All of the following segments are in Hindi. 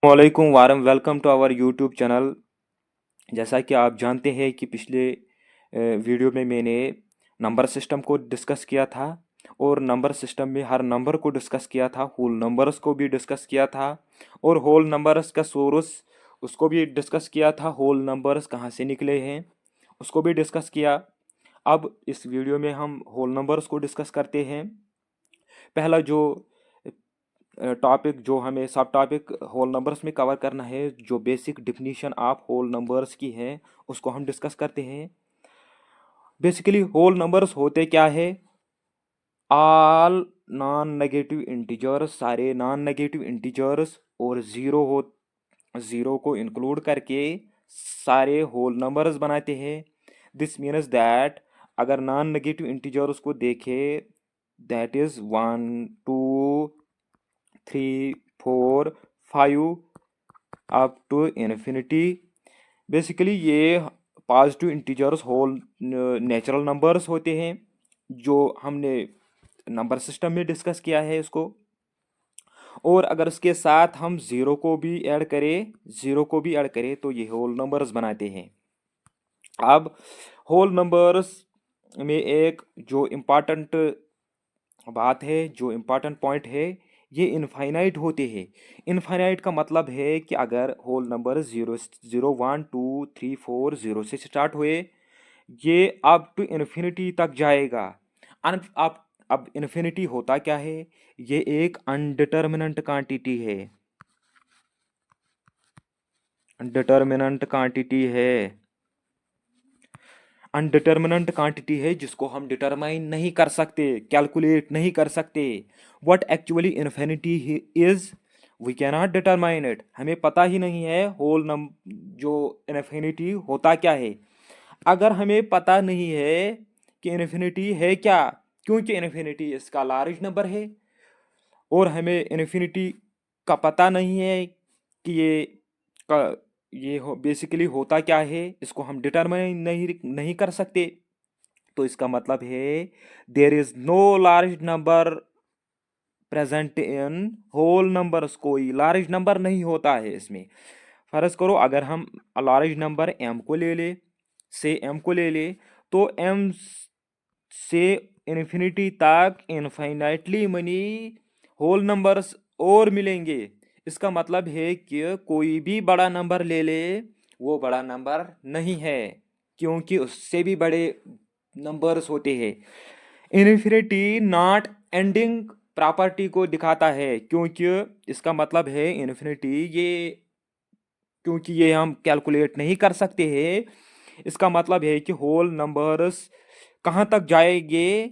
वालेकुम वारम welcome to our YouTube channel. जैसा कि आप जानते हैं कि पिछले वीडियो में मैंने नंबर सिस्टम को डिस्कस किया था और नंबर सिस्टम में हर नंबर को डिस्कस किया था, होल नंबर्स को भी डिस्कस किया था और होल नंबर्स का सोर्स उसको भी डिस्कस किया था। होल नंबर्स कहाँ से निकले हैं उसको भी डिस्कस किया। अब इस वीडियो में हम होल नंबर्स को डिस्कस करते हैं। पहला जो टॉपिक जो हमें सब टॉपिक होल नंबर्स में कवर करना है, जो basic definition of whole numbers की है उसको हम डिस्कस करते हैं। बेसिकली होल नंबर्स होते क्या है? ऑल नॉन नेगेटिव इंटीजर्स, सारे नॉन नेगेटिव इंटीजर्स और ज़ीरो को इंक्लूड करके सारे होल नंबर्स बनाते हैं। दिस मीन्स दैट अगर नॉन नेगेटिव इंटीजर्स को देखें, that is 1 2 3 4 5 up to infinity. Basically ये positive integers whole natural numbers होते हैं जो हमने नंबर सिस्टम में डिस्कस किया है इसको। और अगर इसके साथ हम ज़ीरो को भी ऐड करें तो ये होल नंबर्स बनाते हैं। अब होल नंबर्स में एक जो इम्पॉर्टेंट बात है, जो इम्पॉर्टेंट पॉइंट है, ये इनफाइनाइट होते हैं। इनफाइनाइट का मतलब है कि अगर होल नंबर 0 1 2 3 4 0 से स्टार्ट हुए, ये अप टू इन्फिनिटी तक जाएगा। अब इन्फिनिटी होता क्या है? ये एक अनडिटर्मिनेंट क्वांटिटी है। डिटर्मिनेंट क्वांटिटी है, अनडिटर्मिनेंट क्वांटिटी है जिसको हम डिटरमाइन नहीं कर सकते, कैलकुलेट नहीं कर सकते। What actually infinity is, we cannot determine it. हमें पता ही नहीं है होल नम जो इन्फिनिटी होता क्या है। अगर हमें पता नहीं है कि इन्फिनिटी है क्या, क्योंकि इन्फिनिटी इसका लार्ज नंबर है और हमें इन्फिनिटी का पता नहीं है कि ये बेसिकली होता क्या है, इसको हम डिटरमाइन नहीं कर सकते। तो इसका मतलब है there is no large number present in whole numbers. कोई लार्ज नंबर नहीं होता है इसमें। फर्ज करो अगर हम लार्ज नंबर m को ले ले, से m को ले ले, तो m से इन्फिनिटी तक इनफाइनाइटली मनी होल नंबर्स और मिलेंगे। इसका मतलब है कि कोई भी बड़ा नंबर ले ले, वो बड़ा नंबर नहीं है, क्योंकि उससे भी बड़े नंबर्स होते हैं। इन्फिनिटी नॉट एंडिंग प्रॉपर्टी को दिखाता है, क्योंकि इसका मतलब है इन्फिनिटी ये, क्योंकि ये हम कैलकुलेट नहीं कर सकते हैं। इसका मतलब है कि होल नंबर्स कहाँ तक जाएंगे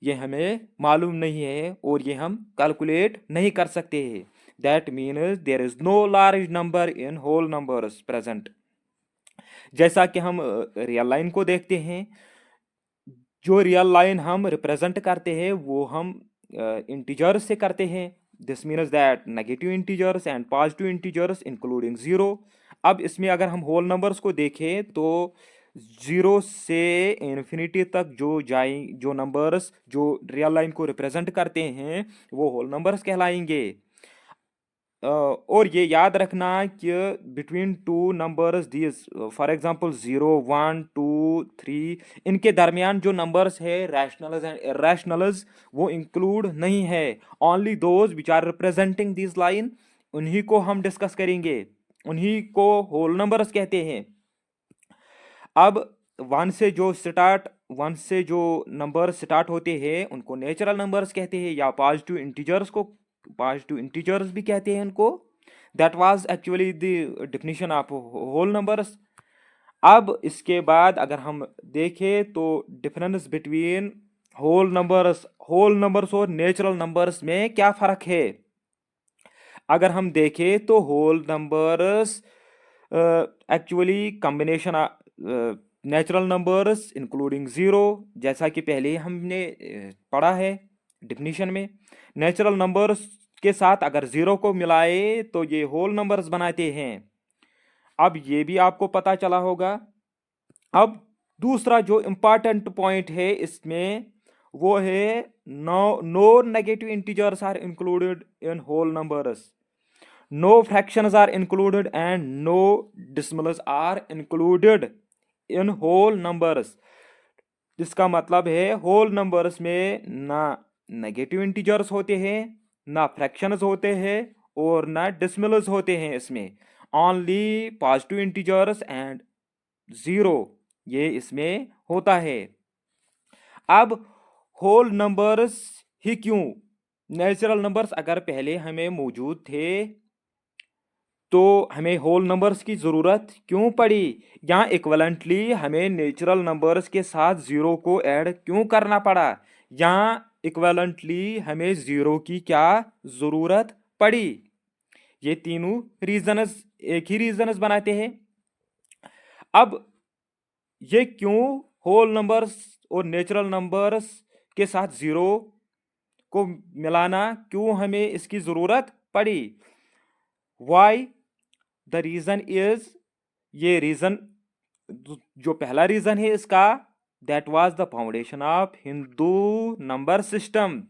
ये हमें मालूम नहीं है और ये हम कैलकुलेट नहीं कर सकते हैं। That means there is no large number in whole numbers present. जैसा कि हम रियल लाइन को देखते हैं, जो रियल लाइन हम रिप्रेजेंट करते हैं वो हम इंटीजर्स से करते हैं। This means that negative integers and positive integers including zero. अब इसमें अगर हम होल नंबर्स को देखें तो ज़ीरो से इन्फिनिटी तक जो नंबर्स जो रियल लाइन को रिप्रेजेंट करते हैं वो होल नंबर्स कहलाएंगे। और ये याद रखना कि between two numbers this, for example 0 1 2 3, इनके दरमियान जो नंबर्स है रैशनल्स एंड इरैशनल्स, वो इंक्लूड नहीं है। Only those which are representing this line, उन्हीं को हम डिस्कस करेंगे, उन्हीं को होल नंबर्स कहते हैं। अब वन से जो नंबर स्टार्ट होते हैं उनको नेचुरल नंबर्स कहते हैं, या पॉजिटिव इंटीजर्स भी कहते हैं उनको। That was actually the definition of whole numbers. अब इसके बाद अगर हम देखें तो डिफरेंस बिटवीन होल नंबर्स और नेचुरल नंबर्स में क्या फर्क है। अगर हम देखें तो whole numbers actually combination natural numbers including zero, जैसा कि पहले ही हमने पढ़ा है डिफिनीशन में। नेचुरल नंबर्स के साथ अगर ज़ीरो को मिलाए तो ये होल नंबर्स बनाते हैं। अब ये भी आपको पता चला होगा। अब दूसरा जो इम्पॉर्टेंट पॉइंट है इसमें वो है no no negative integers are included in whole numbers. No fractions are included and no decimals are included in whole numbers. जिसका मतलब है होल नंबर्स में ना नेगेटिव इंटीजर्स होते हैं, ना फ्रैक्शंस होते हैं और ना डिसिमल्स होते हैं। इसमें only positive integers and zero ये इसमें होता है। अब होल नंबर्स ही क्यों? नेचुरल नंबर्स अगर पहले हमें मौजूद थे तो हमें होल नंबर्स की ज़रूरत क्यों पड़ी? यहाँ इक्वलेंटली हमें नेचुरल नंबर्स के साथ ज़ीरो को ऐड क्यों करना पड़ा? यहाँ इक्वलेंटली हमें ज़ीरो की क्या ज़रूरत पड़ी? ये तीनों रीजनस एक ही रीजनस बनाते हैं। अब ये क्यों होल नंबर्स और नेचुरल नंबर्स के साथ ज़ीरो को मिलाना क्यों हमें इसकी ज़रूरत पड़ी? वाई द रीज़न इज, ये रीज़न जो पहला रीज़न है इसका, that was the foundation of Hindu number system.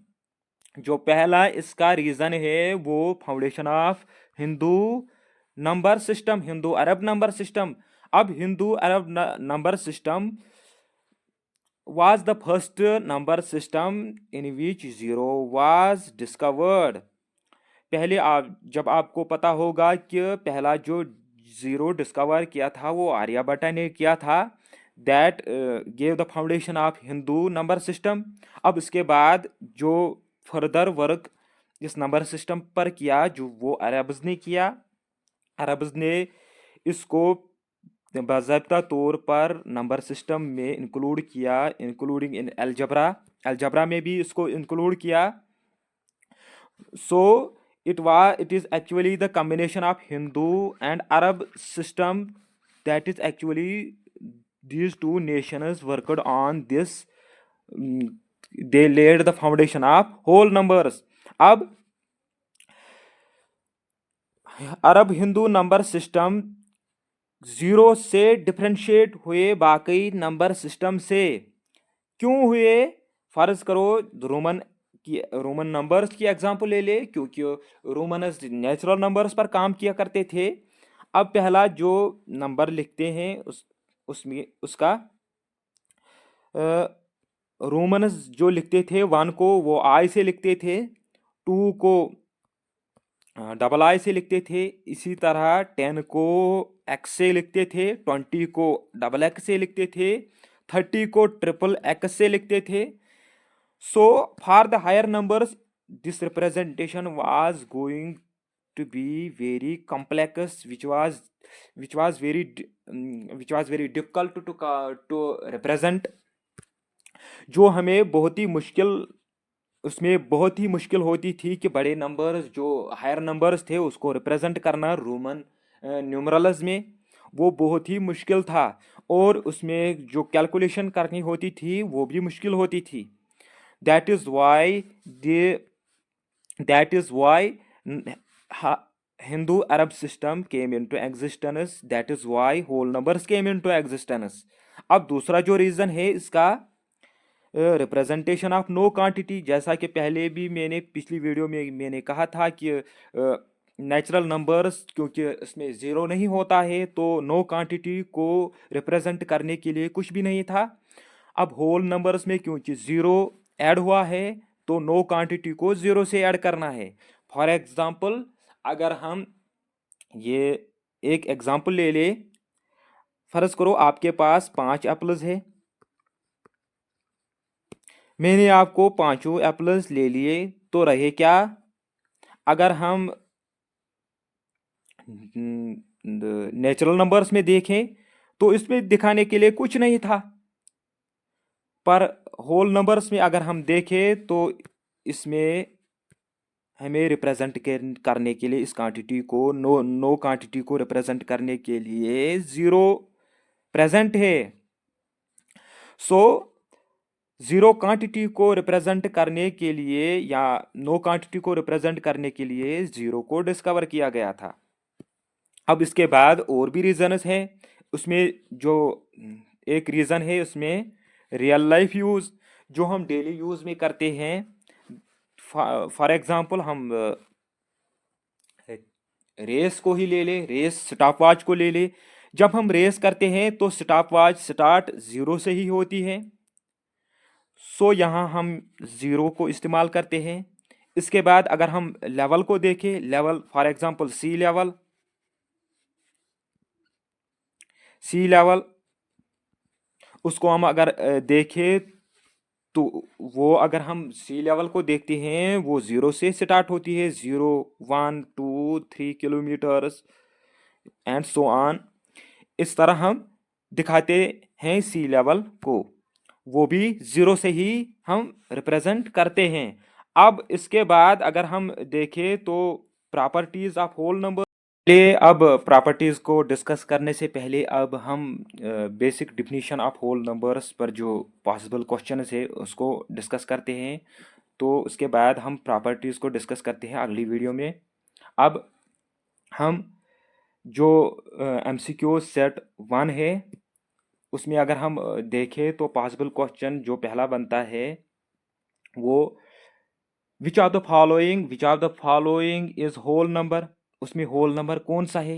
जो पहला इसका रीज़न है वो foundation of Hindu number system, Hindu Arab number system. अब Hindu Arab number system was the first number system in which zero was discovered। पहले आप जब आपको पता होगा कि पहला जो जीरो डिस्कवर किया था वो आर्यभट्ट ने किया था, that gave the foundation of Hindu number system. अब इसके बाद जो फर्दर वर्क इस नंबर सिस्टम पर किया जो वो अरब्स ने किया। अरब्स ने इसको बाज़ाब्ता तौर पर नंबर सिस्टम में इंक्लूड किया, इंक्लूडिंग इन अलजबरा, अलजबरा में भी इसको इंक्लूड किया। सो it is actually the combination of Hindu and Arab system, that is actually these two nations worked on this, they laid the foundation of whole numbers। अब अरब हिंदू नंबर सिस्टम जीरो से डिफ्रेंशिएट हुए बाकी नंबर सिस्टम से। क्यों हुए? फर्ज करो रोमन नंबर्स की एग्जांपल ले ले, क्योंकि रोमनस नेचुरल नंबर्स पर काम किया करते थे। अब पहला जो नंबर लिखते हैं उसमें उसका रोमनस जो लिखते थे वन को वो आई से लिखते थे, टू को डबल आई से लिखते थे, इसी तरह 10 को एक्स से लिखते थे, 20 को डबल एक्स से लिखते थे, 30 को ट्रिपल एक्स से लिखते थे। So for the higher numbers this representation was going to be very complex, which was very difficult to represent। जो हमें बहुत ही मुश्किल, उसमें बहुत ही मुश्किल होती थी कि बड़े नंबर्स जो हायर नंबर्स थे उसको रिप्रेजेंट करना रोमन न्यूमरल्स में, वो बहुत ही मुश्किल था। और उसमें जो कैलकुलेशन करनी होती थी वो भी मुश्किल होती थी। That is why Hindu Arab system came into existence, that is why whole numbers came into existence. अब दूसरा जो रीज़न है इसका, रिप्रेजेंटेशन ऑफ नो क्वांटिटी। जैसा कि पहले भी मैंने पिछली वीडियो में मैंने कहा था कि नेचुरल नंबर्स क्योंकि इसमें ज़ीरो नहीं होता है तो नो क्वांटिटी को रिप्रेजेंट करने के लिए कुछ भी नहीं था। अब होल नंबर्स में क्योंकि ज़ीरो ऐड हुआ है तो नो क्वांटिटी को ज़ीरो से ऐड करना है। फॉर एग्ज़ाम्पल अगर हम ये एक एग्ज़ाम्पल ले ले, फ़र्ज़ करो आपके पास 5 एप्पल्स है, मैंने आपको पांचों एप्पल्स ले लिए, तो रहे क्या? अगर हम नेचुरल नंबर्स में देखें तो इसमें दिखाने के लिए कुछ नहीं था, पर होल नंबर्स में अगर हम देखें तो इसमें हमें रिप्रेजेंट करने के लिए इस क्वांटिटी को नो क्वांटिटी को रिप्रेजेंट करने के लिए ज़ीरो प्रेजेंट है। सो ज़ीरो क्वांटिटी को रिप्रेजेंट करने के लिए या नो क्वांटिटी को रिप्रेजेंट करने के लिए ज़ीरो को डिस्कवर किया गया था। अब इसके बाद और भी रीजंस हैं। उसमें जो एक रीज़न है उसमें रियल लाइफ यूज़, जो हम डेली यूज़ में करते हैं। फॉर एग्ज़ाम्पल हम रेस को ही ले ले, रेस स्टॉपवॉच को ले ले। जब हम रेस करते हैं तो स्टॉपवॉच स्टार्ट जीरो से ही होती है, सो यहाँ हम जीरो को इस्तेमाल करते हैं। इसके बाद अगर हम लेवल को देखें, level for example C level, C level उसको हम अगर देखें तो वो अगर हम सी लेवल को देखते हैं वो जीरो से स्टार्ट होती है, 0, 1, 2, 3 किलोमीटर्स एंड सो ऑन। इस तरह हम दिखाते हैं सी लेवल को, वो भी जीरो से ही हम रिप्रेजेंट करते हैं। अब इसके बाद अगर हम देखें तो प्रॉपर्टीज ऑफ होल नंबर, चलिए अब प्रॉपर्टीज को डिस्कस करने से पहले अब हम basic definition of whole numbers पर जो पॉसिबल क्वेश्चन है उसको डिस्कस करते हैं। तो उसके बाद हम प्रॉपर्टीज को डिस्कस करते हैं अगली वीडियो में। अब हम जो एमसीक्यू सेट 1 है उसमें अगर हम देखें तो पॉसिबल क्वेश्चन जो पहला बनता है वो which of the following is whole number. उसमें होल नंबर कौन सा है?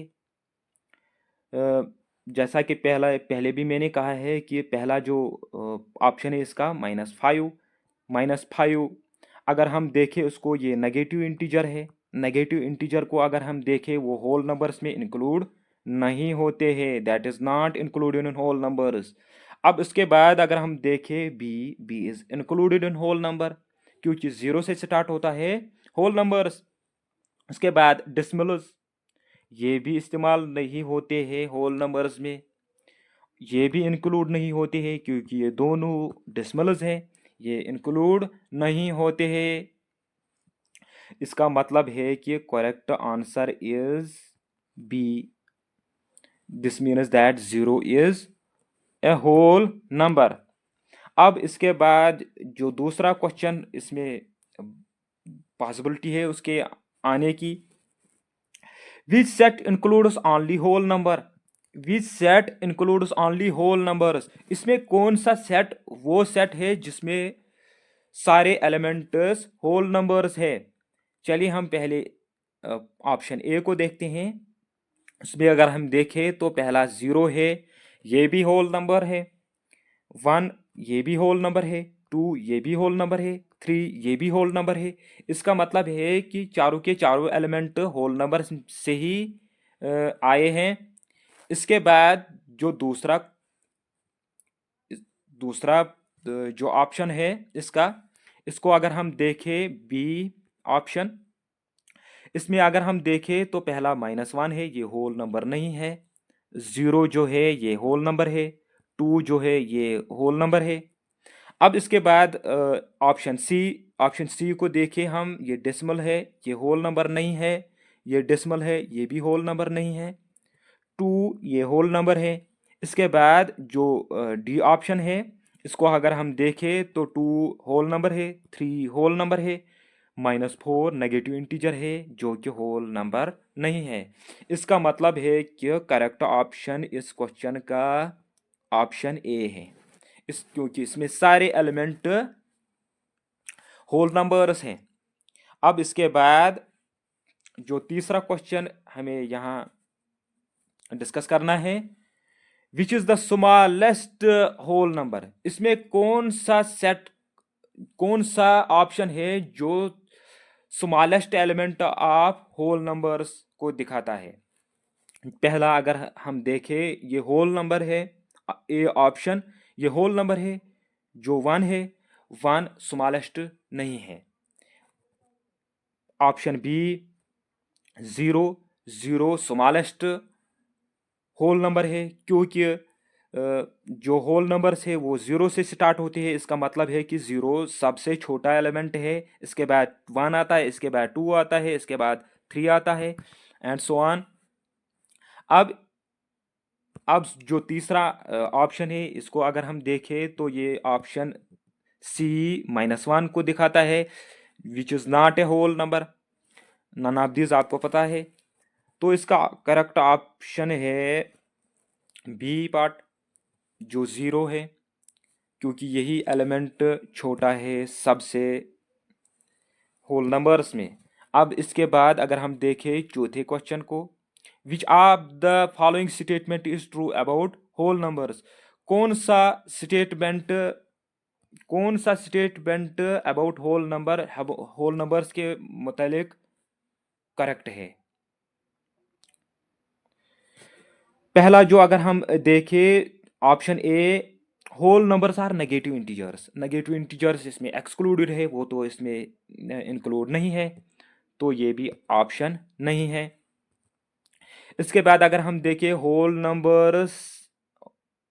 जैसा कि पहले भी मैंने कहा है कि पहला जो ऑप्शन है इसका -5, -5 अगर हम देखें उसको ये नेगेटिव इंटीजर है। नेगेटिव इंटीजर को अगर हम देखें वो होल नंबर्स में इंक्लूड नहीं होते हैं, that is not included in whole numbers. अब उसके बाद अगर हम देखें B is included in whole number क्योंकि जीरो से स्टार्ट होता है होल नंबर्स। उसके बाद डिसमिल्स, ये भी इस्तेमाल नहीं होते हैं होल नंबर्स में, ये भी इंक्लूड नहीं होते हैं क्योंकि ये दोनों डेसिमल्स हैं, ये इंक्लूड नहीं होते हैं। इसका मतलब है कि correct answer is B. This means that zero is a whole number. अब इसके बाद जो दूसरा क्वेश्चन इसमें पॉसिबिलिटी है उसके आने की, which set includes only whole number, which set includes only whole numbers. इसमें कौन सा सेट वो सेट है जिसमें सारे एलिमेंट्स होल नंबर्स है? चलिए हम पहले ऑप्शन ए को देखते हैं। उसमें अगर हम देखें तो पहला जीरो है, ये भी होल नंबर है। 1 ये भी होल नंबर है। 2 ये भी होल नंबर है। 3 ये भी होल नंबर है। इसका मतलब है कि चारों के चारों एलिमेंट होल नंबर से ही आए हैं। इसके बाद जो दूसरा दूसरा जो ऑप्शन है इसका, इसको अगर हम देखें बी ऑप्शन, इसमें अगर हम देखें तो पहला -1 है, ये होल नंबर नहीं है। 0 जो है ये होल नंबर है। 2 जो है ये होल नंबर है। अब इसके बाद ऑप्शन सी को देखें हम, ये डेसिमल है, ये होल नंबर नहीं है। ये डेसिमल है, ये भी होल नंबर नहीं है। 2 ये होल नंबर है। इसके बाद जो डी ऑप्शन है इसको अगर हम देखें तो 2 होल नंबर है, 3 होल नंबर है, -4 नेगेटिव इंटीजर है जो कि होल नंबर नहीं है। इसका मतलब है कि करेक्ट ऑप्शन इस क्वेश्चन का ऑप्शन ए है, इस क्योंकि इसमें सारे एलिमेंट होल नंबर्स हैं। अब इसके बाद जो तीसरा क्वेश्चन हमें यहाँ डिस्कस करना है, which is the smallest whole number. इसमें कौन सा ऑप्शन है जो smallest element of whole numbers को दिखाता है? पहला अगर हम देखें ये होल नंबर है, ए ऑप्शन, ये होल नंबर है जो 1 है। 1 स्मॉलेस्ट नहीं है। Option B 0, 0 smallest whole number है क्योंकि जो होल नंबर्स है वो 0 से स्टार्ट होते हैं। इसका मतलब है कि 0 सबसे छोटा एलिमेंट है। इसके बाद 1 आता है, इसके बाद 2 आता है, इसके बाद 3 आता है एंड सो ऑन। अब जो तीसरा ऑप्शन है इसको अगर हम देखें तो ये ऑप्शन सी -1 को दिखाता है, which is not a whole number. None of this आपको पता है। तो इसका करेक्ट ऑप्शन है बी पार्ट जो 0 है क्योंकि यही एलिमेंट छोटा है सबसे होल नंबर्स में। अब इसके बाद अगर हम देखें चौथे क्वेश्चन को, which of the following statement is true about whole numbers, कौन सा स्टेटमेंट कौन सा स्टेटमेंट अबाउट होल नंबर्स के मुतालिक करेक्ट है। पहला जो अगर हम देखें option A, whole numbers are negative integers, negative integers इसमें एक्सक्लूडेड है, वो तो इसमें इंक्लूड नहीं है, तो ये भी ऑप्शन नहीं है। इसके बाद अगर हम देखें whole numbers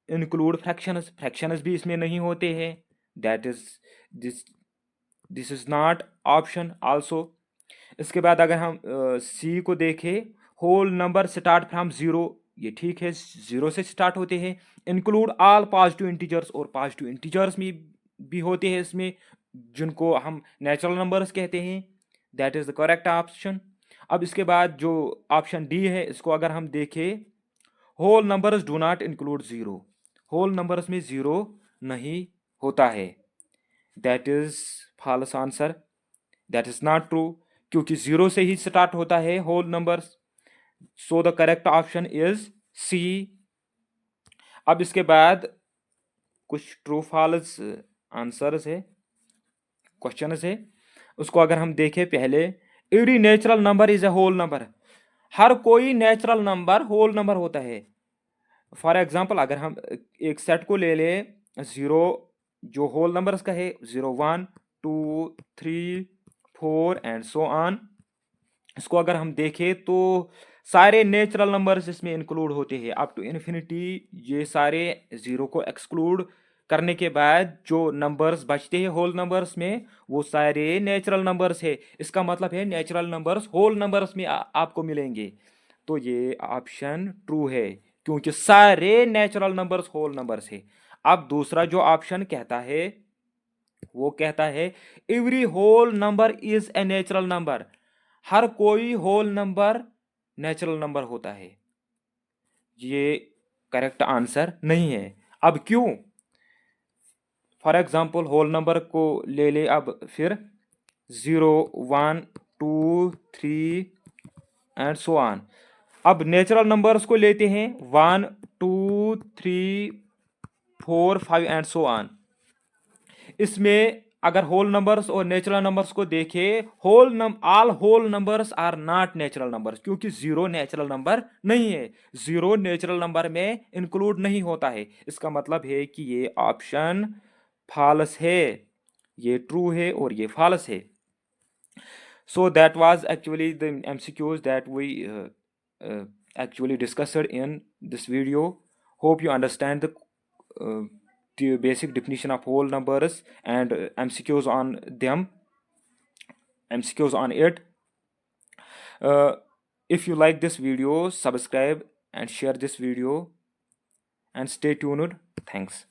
include fractions, fractions भी इसमें नहीं होते हैं, that is this this is not option also. इसके बाद अगर हम सी को देखें, whole number start from zero, ये ठीक है, जीरो से स्टार्ट होते हैं, इंक्लूड ऑल पॉजिटिव इंटीजर्स, और पॉजिटिव इंटीजर्स में भी होते हैं इसमें, जिनको हम नेचुरल नंबर्स कहते हैं, that is the correct option. अब इसके बाद जो ऑप्शन डी है, इसको अगर हम देखें, whole numbers do not include zero, whole numbers में जीरो नहीं होता है, that is false answer, that is not true, क्योंकि जीरो से ही स्टार्ट होता है whole numbers. So the correct option is C. अब इसके बाद कुछ ट्रू फॉल्स आंसर्स है, क्वेश्चन है, उसको अगर हम देखें पहले, every natural number is a whole number, हर कोई नेचुरल नंबर होल नंबर होता है। फॉर एग्जाम्पल अगर हम एक सेट को ले ले, जीरो जो होल नंबर्स का है, 0 1 2 3 4 एंड सो ऑन, इसको अगर हम देखें तो सारे नेचुरल नंबर्स इसमें इंक्लूड होते हैं अप टू इन्फिनिटी। ये सारे जीरो को एक्सक्लूड करने के बाद जो नंबर्स बचते हैं होल नंबर्स में, वो सारे नेचुरल नंबर्स है, इसका मतलब है नेचुरल नंबर्स होल नंबर्स में आपको मिलेंगे, तो ये ऑप्शन ट्रू है, क्योंकि सारे नेचुरल नंबर्स होल नंबर्स है। अब दूसरा जो ऑप्शन कहता है, वो कहता है every whole number is a natural number, हर कोई होल नंबर नेचुरल नंबर होता है, ये करेक्ट आंसर नहीं है। अब क्यों? फॉर एग्जाम्पल होल नंबर को ले ले, अब फिर 0 1 2 3 एंड सो ऑन, अब नेचुरल नंबर्स को लेते हैं 1 2 3 4 5 एंड सो ऑन। इसमें अगर होल नंबर्स और नेचुरल नंबर्स को देखें, all whole numbers are not natural numbers, क्योंकि जीरो नेचुरल नंबर नहीं है, जीरो नेचुरल नंबर में इंक्लूड नहीं होता है, इसका मतलब है कि ये ऑप्शन फॉल्स है, ये ट्रू है और ये फॉल्स है। So that was actually the MCQs that we actually discussed in this video. Hope you understand the basic definition of whole numbers and MCQs on them, MCQs on it. If you like this video, subscribe and share this video and stay tuned. Thanks.